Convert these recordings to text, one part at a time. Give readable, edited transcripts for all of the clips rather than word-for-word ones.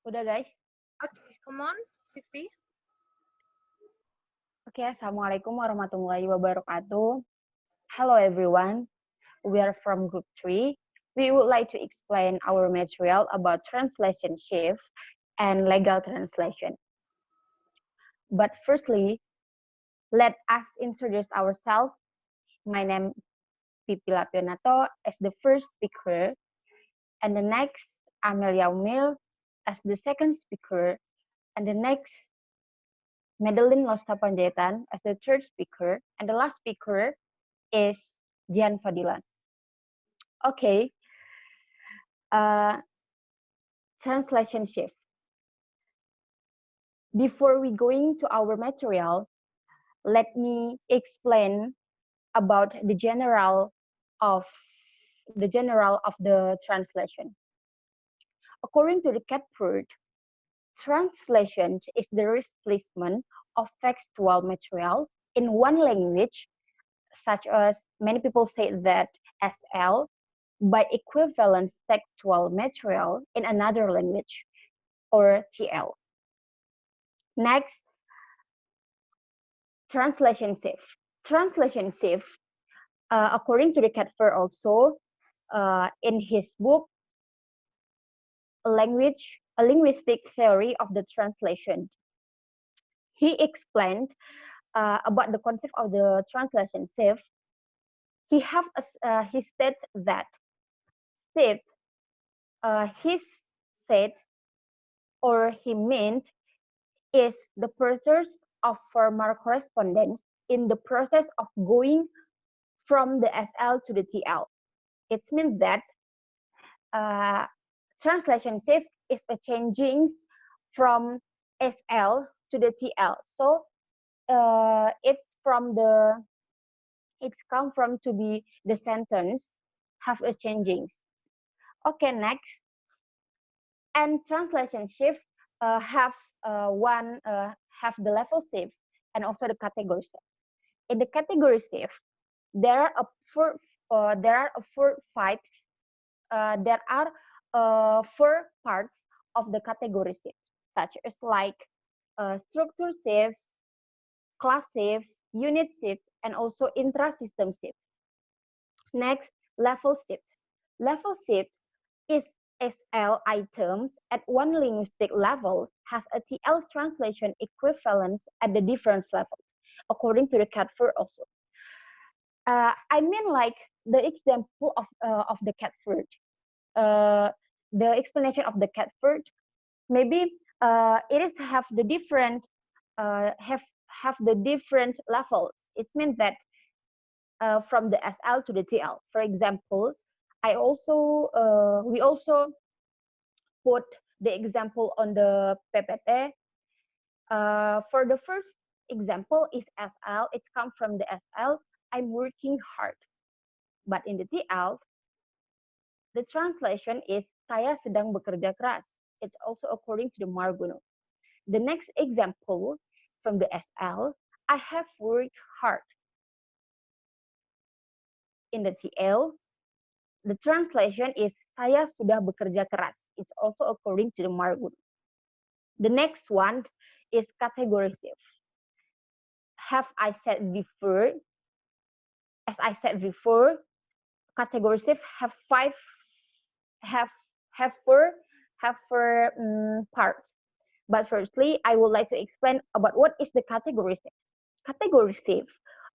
Udah guys? Okay, come on, Vivi. Oke, Assalamualaikum warahmatullahi wabarakatuh. Hello everyone, we are from group 3. We would like to explain our material about translation shift and legal translation. But firstly, let us introduce ourselves. My name is Pipi Lapionato as the first speaker, and the next Amelia Umil as the second speaker, and the next Madeline Losta Panjaitan as the third speaker, and the last speaker is Jian Fadilan. Okay, uh, translation shift. Before we going to our material, let me explain about of the translation. According to the Catford, translation is the replacement of textual material in one language, such as many people say that SL, by equivalent textual material in another language, or TL. Next, translation shift. Translation shift, according to the Catford also, in his book, A Linguistic Theory of the Translation, he explained about the concept of the translation shift. He states that shift, he said or he meant, is the process of formal correspondence in the process of going from the SL to the TL. It means that uh, translation shift is a changing from SL to the TL. So it's come from to be the sentence have a changing. Okay, next. And translation shift have have the level shift and also the category shift. In the category shift, there are four types. There are four parts of the category shift, such as like structure shift, class shift, unit shift, and also intra-system shift. Next, level shift. Level shift is SL items at one linguistic level has a TL translation equivalence at the different levels, according to the Catford also. I mean, like the example of the Catford, the explanation of the Catford. Maybe it is have the different have the different levels. It means that from the SL to the TL. For example, we also put the example on the PPT. For the first example is SL. It's come from the SL. I'm working hard. But in the TL, the translation is saya sedang bekerja keras. It's also according to the Marguno. The next example from the SL, I have worked hard. In the TL, the translation is saya sudah bekerja keras. It's also according to the Marguno. The next one is category shift. Have I said before? As I said before, category shift have four parts. But firstly, I would like to explain about what is the category shift. Category shift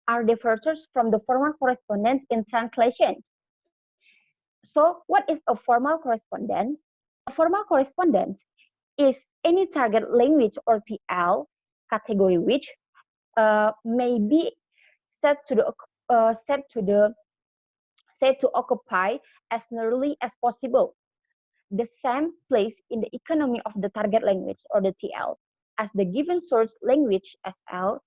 are departures from the formal correspondence in translation. So, what is a formal correspondence? A formal correspondence is any target language or TL category which may be set to the set to the set to occupy as nearly as possible the same place in the economy of the target language or the TL as the given source language SL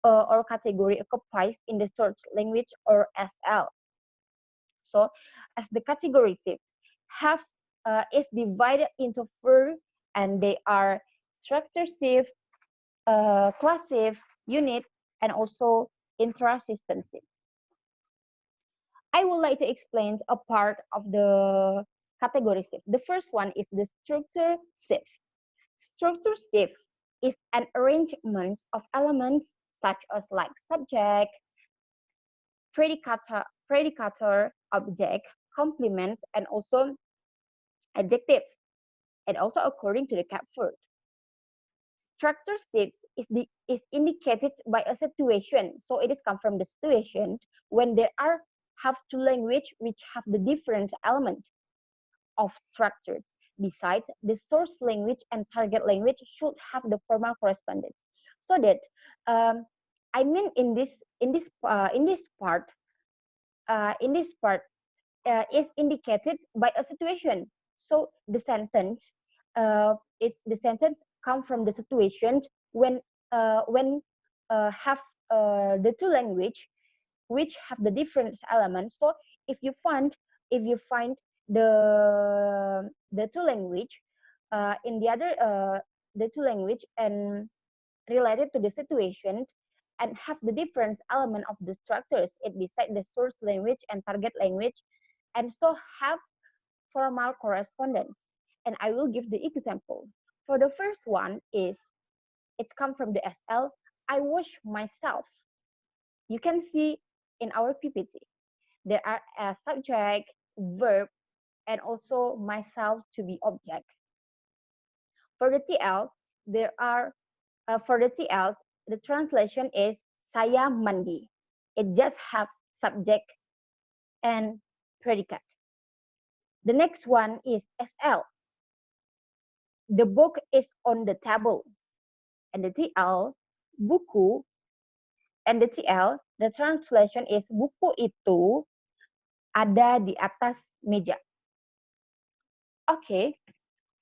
or category occupies in the source language or SL. So, as the category shift have is divided into four, and they are structure shift, class shift, unit, and also intra-system shift. I would like to explain a part of the category shift. The first one is the structure shift. Structure shift is an arrangement of elements such as like subject, predicator, object, complement, and also adjective, and also according to the Capford. Structure shift is indicated by a situation. So it is come from the situation when there are have two language which have the different element of structures. Besides, the source language and target language should have the formal correspondence. So that I mean in this part is indicated by a situation. So the sentence come from the situation when have the two language which have the different elements. So if you find the two language in the two language and related to the situation and have the different element of the structures it beside the source language and target language, and so have formal correspondence. And I will give the example. For the first one is it's come from the SL. I wash myself. You can see in our PPT there are a subject, verb, and also myself to be object. For the TL, there are for the TL, the translation is saya mandi. It just have subject and predicate. The next one is SL. The book is on the table. And the TL, buku, and the TL, the translation is buku itu ada di atas meja. Okay,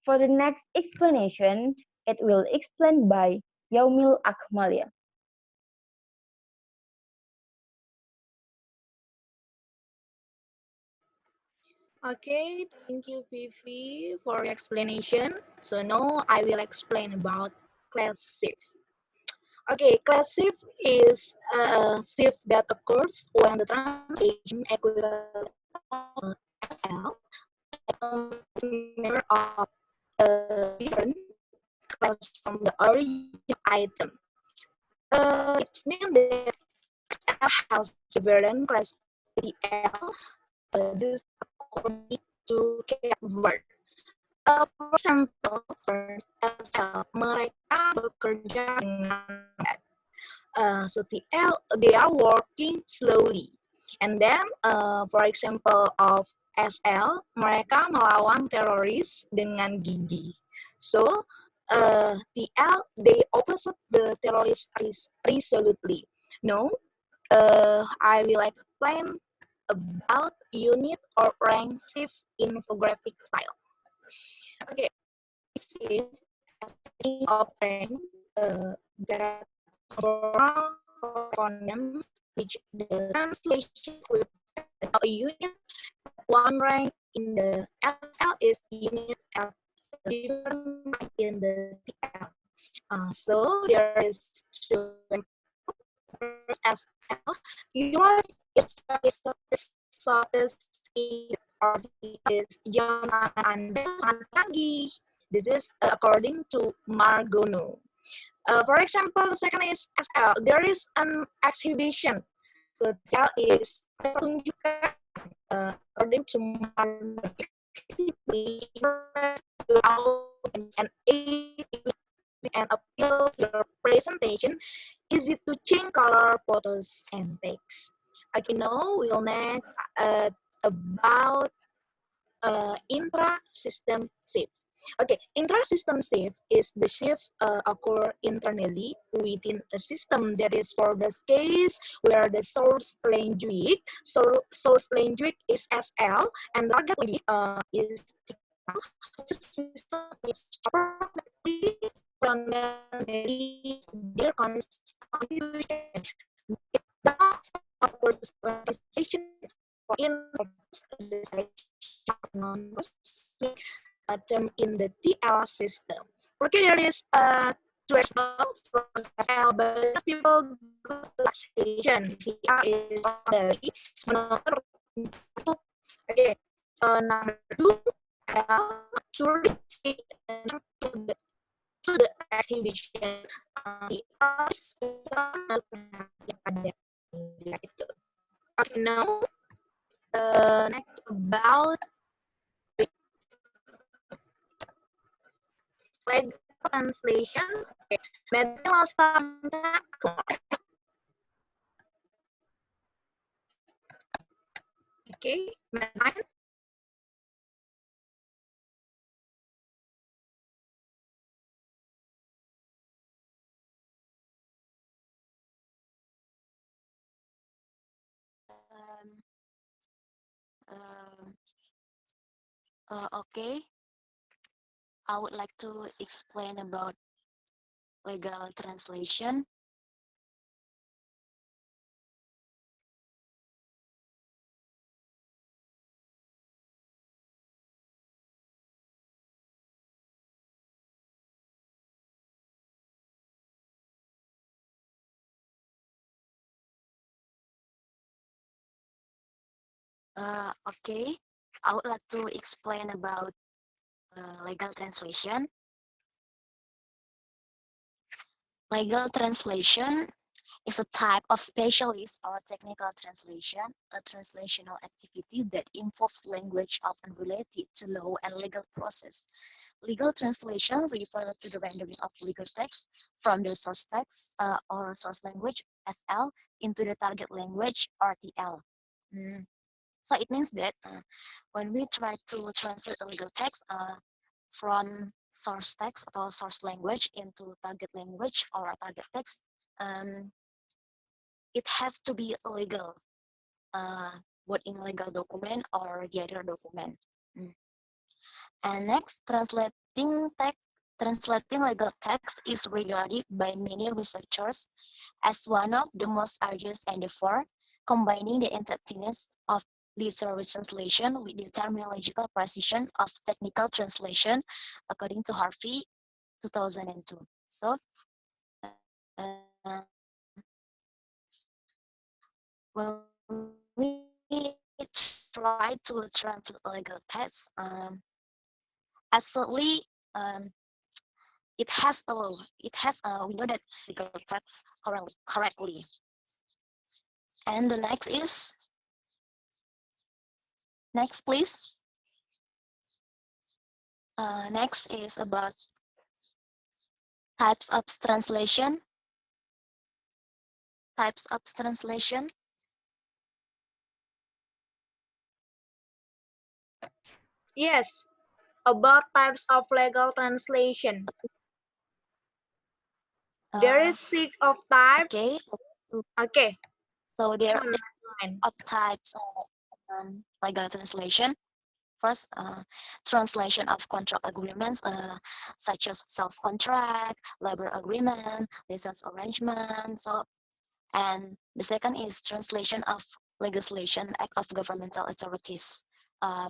for the next explanation, it will explained by Yaumil Akmalia. Okay, thank you, Vivi, for your explanation. So now I will explain about class shift. Okay, class shift is a shift that occurs when the translation equivalent SL member of a different class from the original item. It means that SL has different class TL. This according to keyword. For example, first mereka bekerja dengan lambat. So they are working slowly. And then, for example of SL, mereka melawan teroris dengan gigi. So TL, they opposite the terrorist resolutely. No, I will explain about unit or rank shift infographic style. Okay, shift of rank that overall correspondence which the translation with a unit one rank in the SL is unit at different rank in the TL. So there is two SL. Your shortest is Jonathan Lagi. This is according to Margono. For example, the second is SL. There is an exhibition. The SL is pertunjukan. According to Margono, and and appeal your presentation, easy to change color, photos, and text. Okay, now we'll next about intra-system shift. Okay, intra-system shift is the shift occur internally within a system. That is for the case where the source language is SL and target language is the system which perfectly their constitution. Organization in term in the TL system. Okay, there is two examples for SL, but people go to station. Here is dari nomor satu. Okay, number two, touristic the exhibition the artist itu. Okay, now next about legal translation. Okay, medical sometimes. Okay, medicine. Um, uh, okay, I would like to explain about legal translation. Okay, I would like to explain about legal translation. Legal translation is a type of specialist or technical translation, a translational activity that involves language often related to law and legal process. Legal translation refers to the rendering of legal text from the source text or source language (SL) into the target language (RTL). So it means that when we try to translate a legal text from source text or source language into target language or a target text, it has to be legal, what in legal document or the other document. And next, translating legal text is regarded by many researchers as one of the most arduous endeavor, combining the in-depthness of literary translation with the terminological precision of technical translation, according to Harvey, 2002. So, uh, when we try to translate legal text, absolutely, it has we know that legal text correctly. And the next please. Next is about types of translation. Types of translation. Yes, about types of legal translation. There is 6 of types. Okay. Okay. So there are of types of legal translation. First, translation of contract agreements, such as sales contract, labor agreement, license arrangement. So, and the second is translation of legislation act of governmental authorities.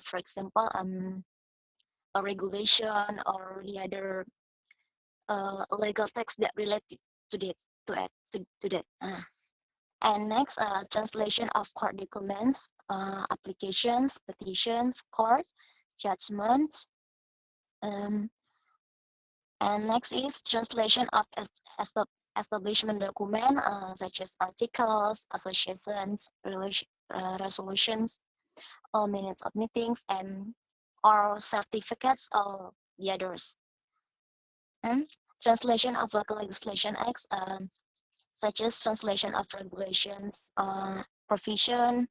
For example, a regulation or the other legal text that related to that to that. And next, translation of court documents, applications, petitions, court judgments. And next is translation of establishment document, such as articles, associations, resolutions, or minutes of meetings, and or certificates or the others. And translation of local legislation acts, such as translation of regulations, provision.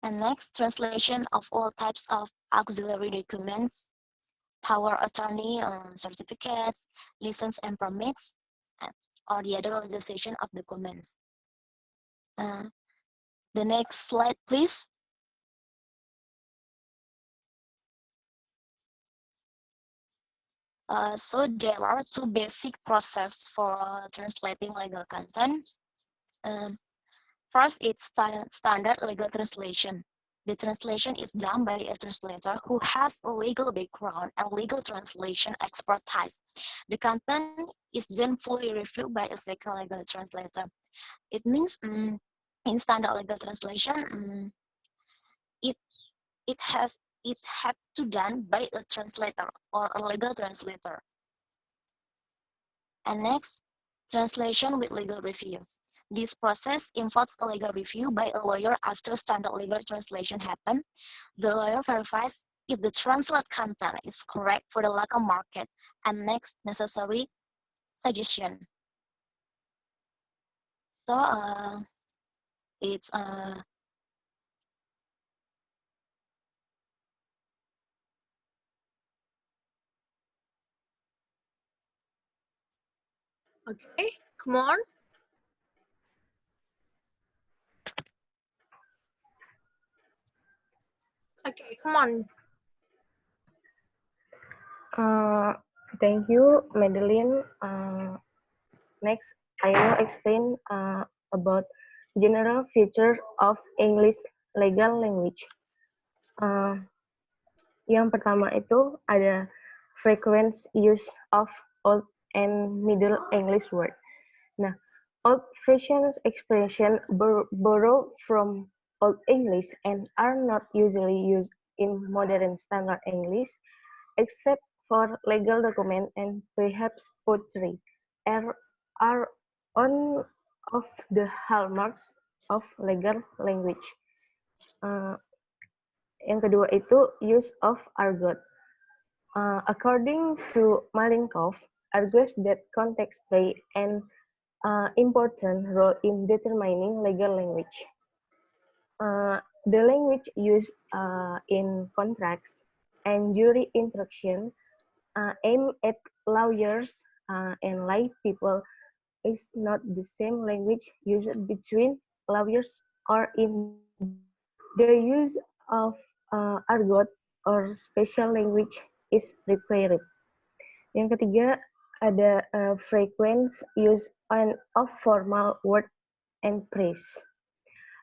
And next, translation of all types of auxiliary documents, power attorney, certificates, license and permits, or the other legislation of documents. The next slide, please. So there are two basic processes for translating legal content. First, it's standard legal translation. The translation is done by a translator who has a legal background and legal translation expertise. The content is then fully reviewed by a second legal translator. It means in standard legal translation, it has to done by a translator or a legal translator. And next, translation with legal review. This process involves a legal review by a lawyer after standard legal translation happen. The lawyer verifies if the translate content is correct for the local market and makes necessary suggestion. So it's Okay, come on. Okay, come on. Thank you, Madeline. Next, I will explain about general feature of English legal language. Yang pertama itu ada frequent use of Old and Middle English word. Nah, old-fashioned expression borrow from Old English and are not usually used in modern standard English, except for legal document and perhaps poetry, are one of the hallmarks of legal language. Yang kedua itu use of argot. According to Malenkov, argues that context play an important role in determining legal language. The language used in contracts and jury instruction aimed at lawyers and lay people is not the same language used between lawyers or in the use of argot or special language is required. Yang ketiga ada frequent use of formal word and phrase.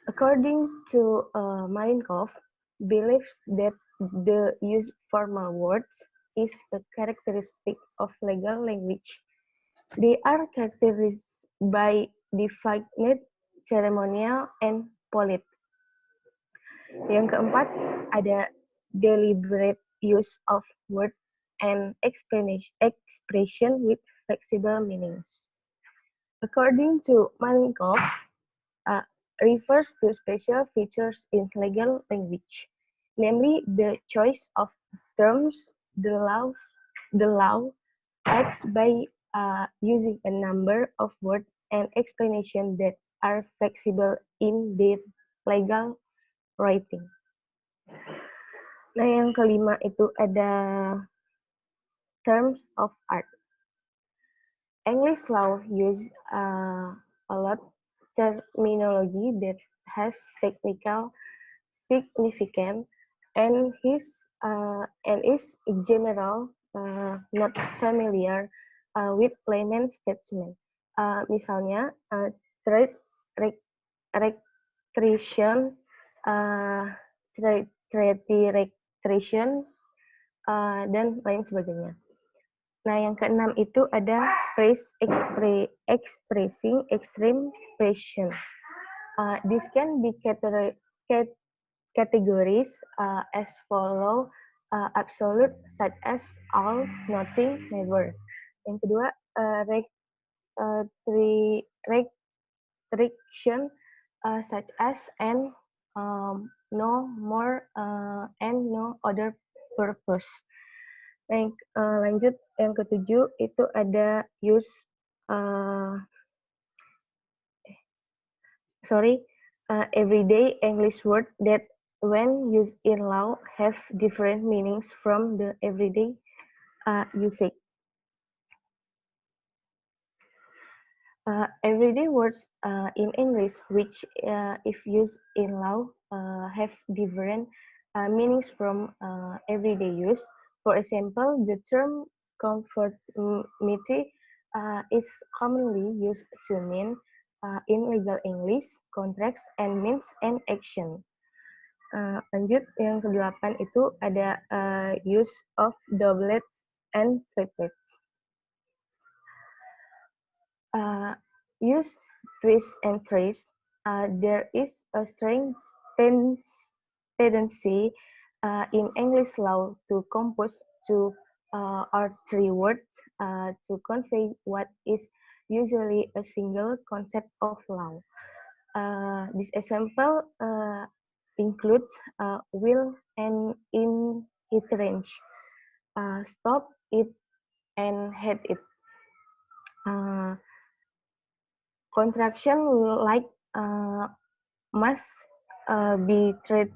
According to Malenkov, believes that the use formal words is a characteristic of legal language. They are characterized by definite, ceremonial, and polite. Yang keempat, ada deliberate use of word and expression with flexible meanings. According to Malenkov, refers to special features in legal language, namely the choice of terms. The law acts by using a number of words and explanations that are flexible in their legal writing. Nah, yang kelima itu ada terms of art. English law use a lot terminology that has technical significance and is in general not familiar with layman statement. Misalnya, trade recreation, treaty recreation, dan lain sebagainya. Nah, yang keenam itu ada phrase expressing extreme passion. This can be categories as follow, absolute, such as all, nothing, never. Yang kedua, restriction, such as and, no more, and no other purpose. Lanjut yang ketujuh itu ada use everyday English word that when used in law have different meanings from the everyday usage. Everyday words in English which if used in law have different meanings from everyday use. For example, the term conformity is commonly used to mean in legal English, contracts, and means and action. Lanjut, yang ke-8 itu ada use of doublets and triplets. Use twist and trace. There is a strong tendency in English law to compose two or three words to convey what is usually a single concept of law. This example includes will and inherence, stop it and hate it. Uh, Contraction like must be treated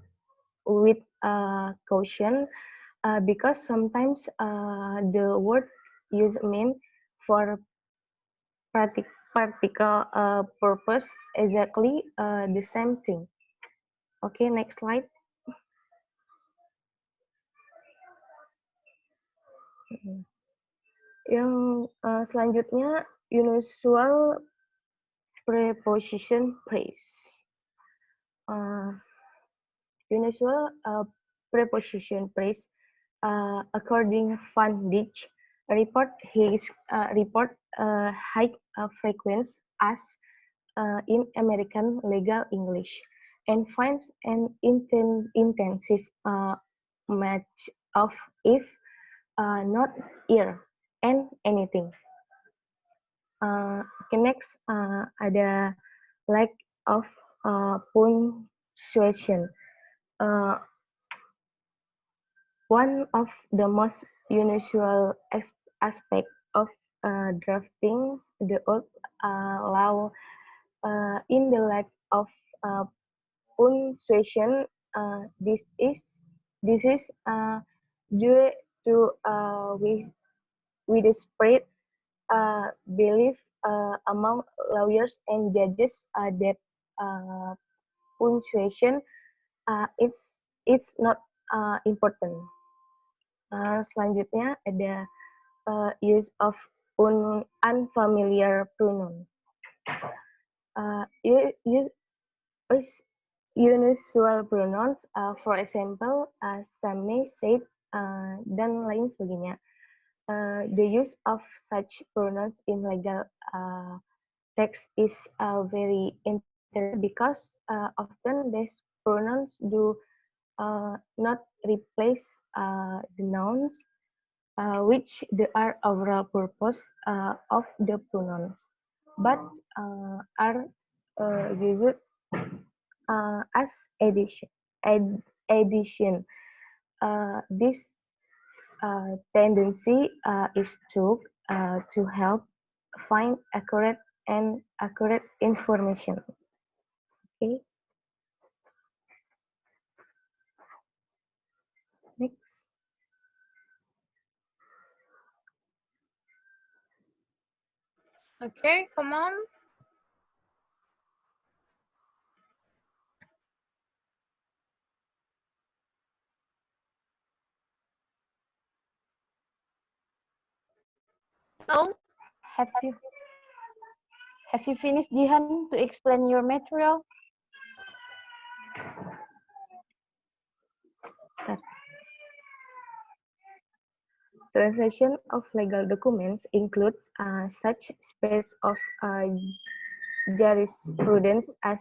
with caution because sometimes the word used mean for practical purpose exactly the same thing. Okay, next slide. Yang selanjutnya unusual preposition phrase. Unusual preposition phrase, according Van Dijk, report high frequency as in American legal English and finds an intensive match of if, not, here, and anything. Okay, next ada lack of punctuation. Uh, One of the most unusual aspects of drafting the old law in the lack of uh, punctuation. This is due to widespread belief among lawyers and judges that uh, punctuation it's not important. Selanjutnya ada use of unfamiliar pronoun. Use unusual pronouns, for example, some may say, dan lain sebagainya. The use of such pronouns in legal text is very interesting because often these pronouns do not replace the nouns, which they are overall purpose of the pronouns, but are used as addition. Addition. This tendency is to help find accurate information. Okay. Next. Okay, come on. No? Have you finished, Jihan, to explain your material? Translation of legal documents includes such space of jurisprudence as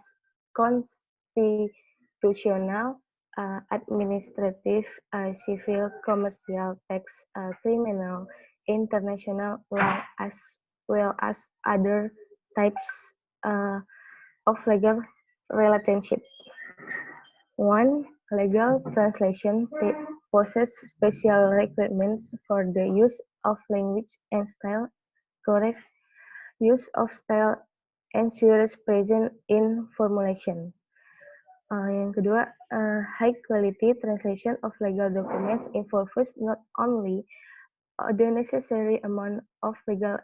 constitutional, administrative, civil, commercial, tax, criminal, international law, as well as other types of legal relationship. One, legal translation poses special requirements for the use of language and style. Correct use of style ensures present in formulation. Yang kedua, high quality translation of legal documents involves not only the necessary amount of legal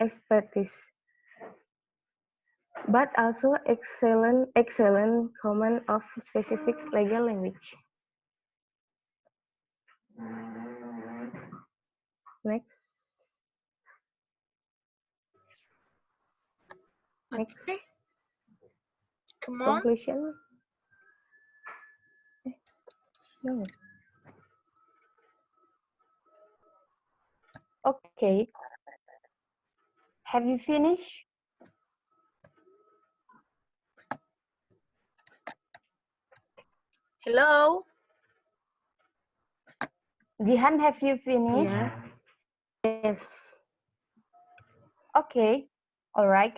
expertise, but also excellent command of specific legal language. Next. Okay. Come on. Conclusion. No. Okay. Have you finished? Hello? Jihan, have you finished? Yeah. Yes. Okay, all right.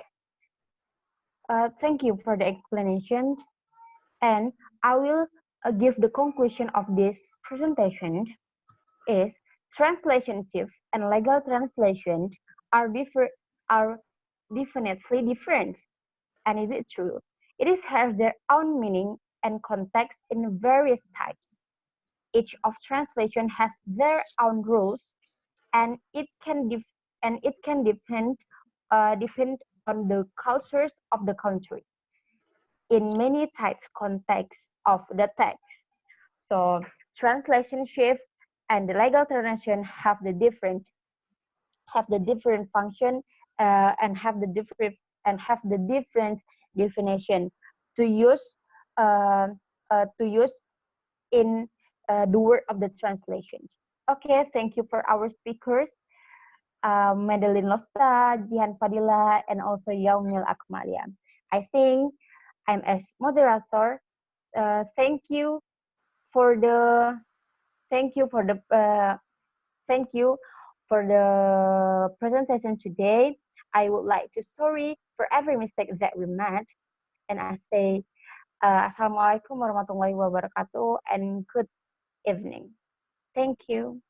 Thank you for the explanation. And I will give the conclusion of this presentation is translation shift and legal translation are are definitely different. And is it true? It is has their own meaning and context in various types. Each of translation has their own rules, and it can depend on the cultures of the country in many types context of the text. So translation shift and the legal translation have the different function and have the different definition to use uh, to use in the word of the translation. Okay, thank you for our speakers, Madeline Losta, Jihan Fadila, and also Yaumil Akmalia. I think I'm as moderator. Thank you for the thank you for the thank you for the presentation today. I would like to sorry for every mistake that we made, and I say Assalamualaikum warahmatullahi wabarakatuh and good evening. Thank you.